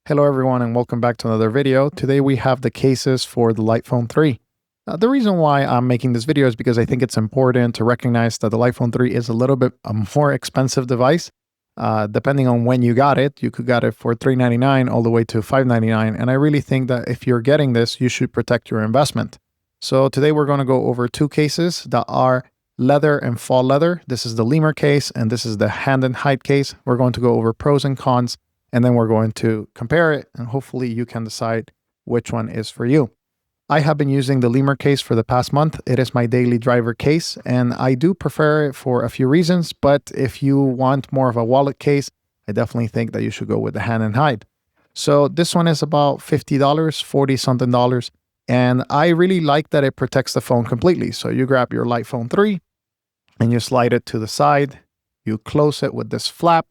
Hello everyone and welcome back to another video. Today we have the cases for the Lightphone 3. The reason why I'm making this video is because I think it's important to recognize that the Lightphone 3 is a little bit a more expensive device. Depending on when you got it, you could get it for $399 all the way to $599. And I really think that if you're getting this, you should protect your investment. So today we're going to go over two cases that are leather and fall leather. This is the Lemur case and this is the hand and hide case. We're going to go over pros and cons. And then we're going to compare it and hopefully you can decide which one is for you. I have been using the Lemur case for the past month. It is my daily driver case and I do prefer it for a few reasons, but if you want more of a wallet case, I definitely think that you should go with the hand and hide. So this one is about $50, 40 something dollars. And I really like that it protects the phone completely. So you grab your Lightphone 3 and you slide it to the side. You close it with this flap.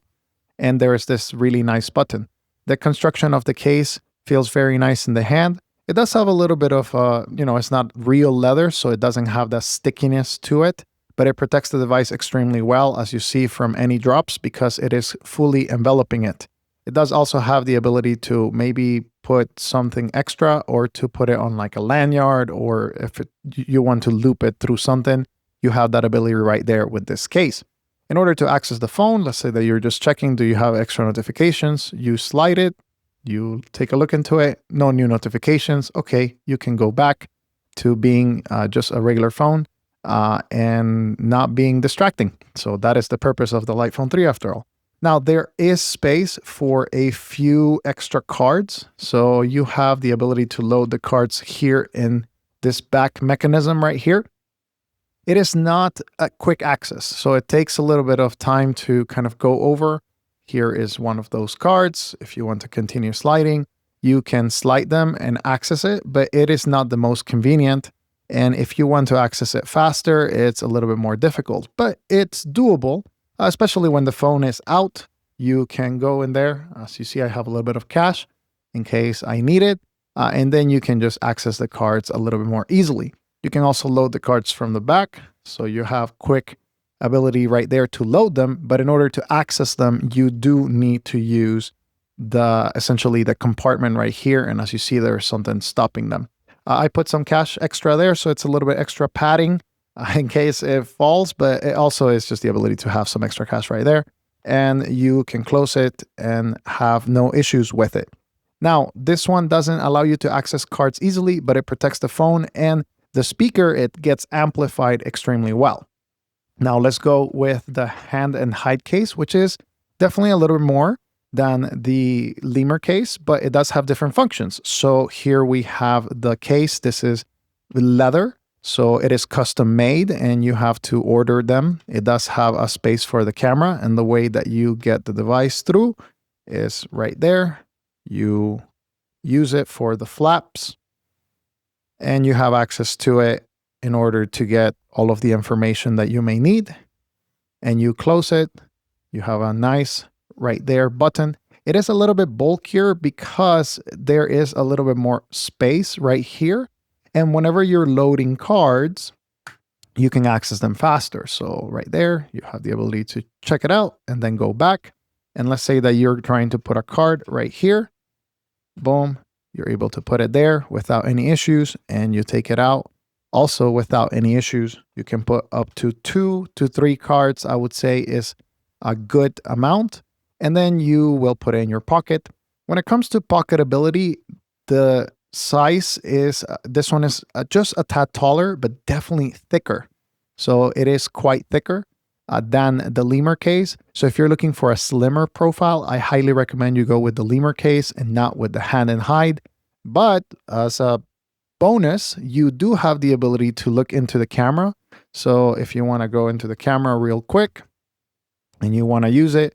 And there is this really nice button. The construction of the case feels very nice in the hand. It does have a little bit of, it's not real leather, so it doesn't have that stickiness to it, but it protects the device extremely well, as you see, from any drops because it is fully enveloping it. It does also have the ability to maybe put something extra or to put it on like a lanyard, or if you want to loop it through something, you have that ability right there with this case. In order to access the phone, let's say that you're just checking, do you have extra notifications? You slide it, you take a look into it, no new notifications. Okay, you can go back to being just a regular phone and not being distracting. So that is the purpose of the Lightphone 3 after all. Now, there is space for a few extra cards. So you have the ability to load the cards here in this back mechanism right here. It is not a quick access, so it takes a little bit of time to kind of go over. Here is one of those cards. If you want to continue sliding, you can slide them and access it, but it is not the most convenient. And if you want to access it faster, it's a little bit more difficult, but it's doable, especially when the phone is out. You can go in there. As you see, I have a little bit of cash in case I need it, and then you can just access the cards a little bit more easily. You can also load the cards from the back, so you have quick ability right there to load them, but in order to access them, you do need to use essentially the compartment right here, and as you see, there's something stopping them. I put some cash extra there, so it's a little bit extra padding in case it falls, but it also is just the ability to have some extra cash right there, and you can close it and have no issues with it. Now, this one doesn't allow you to access cards easily, but it protects the phone and the speaker, it gets amplified extremely well. Now let's go with the hand and hide case, which is definitely a little bit more than the Lemur case, but it does have different functions. So here we have the case. This is leather, so it is custom made and you have to order them. It does have a space for the camera, and the way that you get the device through is right there. You use it for the flaps, and you have access to it in order to get all of the information that you may need. And you close it. You have a nice right there button. It is a little bit bulkier because there is a little bit more space right here. And whenever you're loading cards, you can access them faster. So right there, you have the ability to check it out and then go back. And let's say that you're trying to put a card right here. Boom. You're able to put it there without any issues, and you take it out also without any issues. You can put up to 2 to 3 cards, I would say is a good amount, and then you will put it in your pocket. When it comes to pocketability, the size is, this one is just a tad taller, but definitely thicker. So it is quite thicker than the Lemur case. So if you're looking for a slimmer profile, I highly recommend you go with the Lemur case and not with the hand and hide. But as a bonus, you do have the ability to look into the camera. So if you want to go into the camera real quick and you want to use it,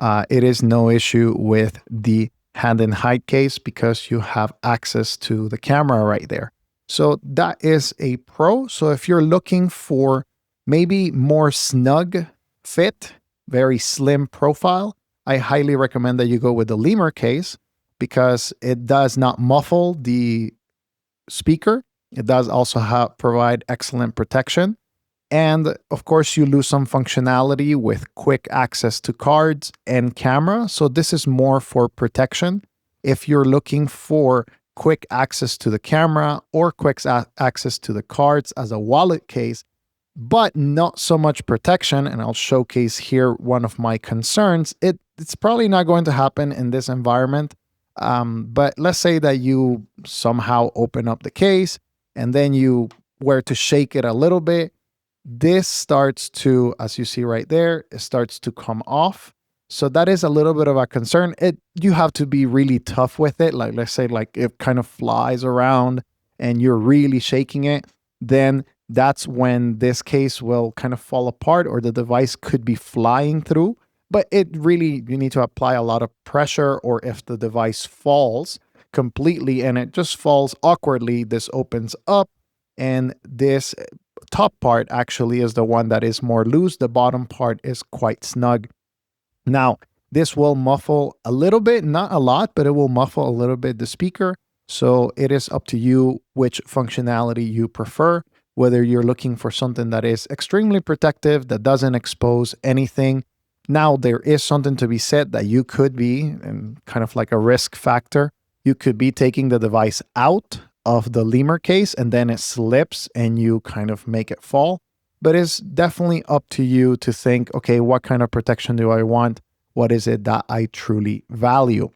it is no issue with the hand and hide case because you have access to the camera right there. So that is a pro. So if you're looking for maybe more snug fit, very slim profile, I highly recommend that you go with the Lemur case because it does not muffle the speaker. It does also provide excellent protection. And of course, you lose some functionality with quick access to cards and camera. So this is more for protection. if you're looking for quick access to the camera or quick access to the cards as a wallet case, but not so much protection, and I'll showcase here one of my concerns, it's probably not going to happen in this environment. But let's say that you somehow open up the case and then you were to shake it a little bit. This starts to, as you see right there, it starts to come off. So that is a little bit of a concern. You have to be really tough with it. Like, let's say like it kind of flies around and you're really shaking it, then that's when this case will kind of fall apart or the device could be flying through. But you need to apply a lot of pressure, or if the device falls completely and it just falls awkwardly, this opens up and this top part actually is the one that is more loose. The bottom part is quite snug. Now, this will muffle a little bit, not a lot, but it will muffle a little bit the speaker. So it is up to you which functionality you prefer, whether you're looking for something that is extremely protective, that doesn't expose anything. Now, there is something to be said that you could be, and kind of like a risk factor, you could be taking the device out of the Lemur case and then it slips and you kind of make it fall. But it's definitely up to you to think, okay, what kind of protection do I want? What is it that I truly value?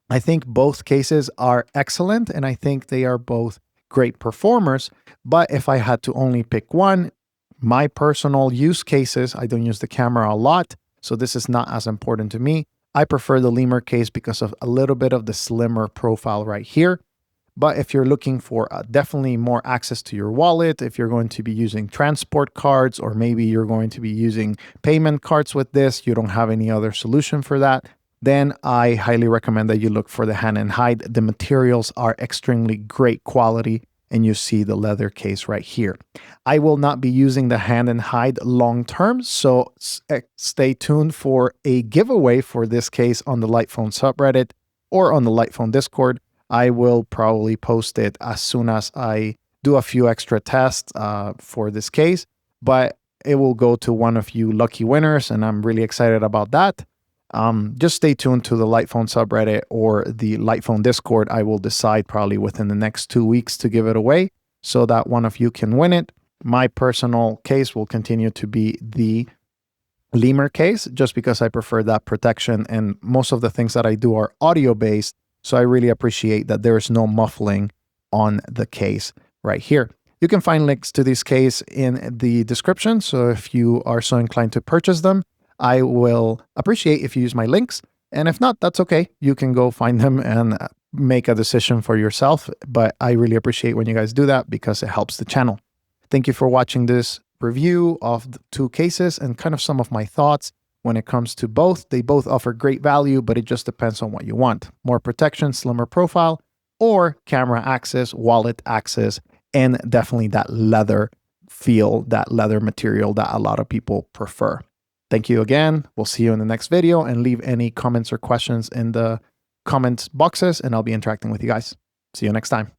I think both cases are excellent and I think they are both great performers. But if I had to only pick one, my personal use cases, I don't use the camera a lot, so this is not as important to me. I prefer the Lemur case because of a little bit of the slimmer profile right here. But if you're looking for definitely more access to your wallet, if you're going to be using transport cards, or maybe you're going to be using payment cards with this, you don't have any other solution for that, then I highly recommend that you look for the hand and hide. The materials are extremely great quality, and you see the leather case right here. I will not be using the hand and hide long term, so stay tuned for a giveaway for this case on the Lightphone subreddit or on the Lightphone Discord. I will probably post it as soon as I do a few extra tests for this case, but it will go to one of you lucky winners, and I'm really excited about that. Just stay tuned to the Lightphone subreddit or the Lightphone Discord. I will decide probably within the next 2 weeks to give it away so that one of you can win it. My personal case will continue to be the Lemur case just because I prefer that protection, and most of the things that I do are audio based. So I really appreciate that there is no muffling on the case right here. You can find links to this case in the description. So if you are so inclined to purchase them, I will appreciate if you use my links. And if not, that's okay. You can go find them and make a decision for yourself. But I really appreciate when you guys do that because it helps the channel. Thank you for watching this review of the two cases and kind of some of my thoughts when it comes to both. They both offer great value, but it just depends on what you want. More protection, slimmer profile, or camera access, wallet access, and definitely that leather feel, that leather material that a lot of people prefer. Thank you again. We'll see you in the next video, and leave any comments or questions in the comments boxes and I'll be interacting with you guys. See you next time.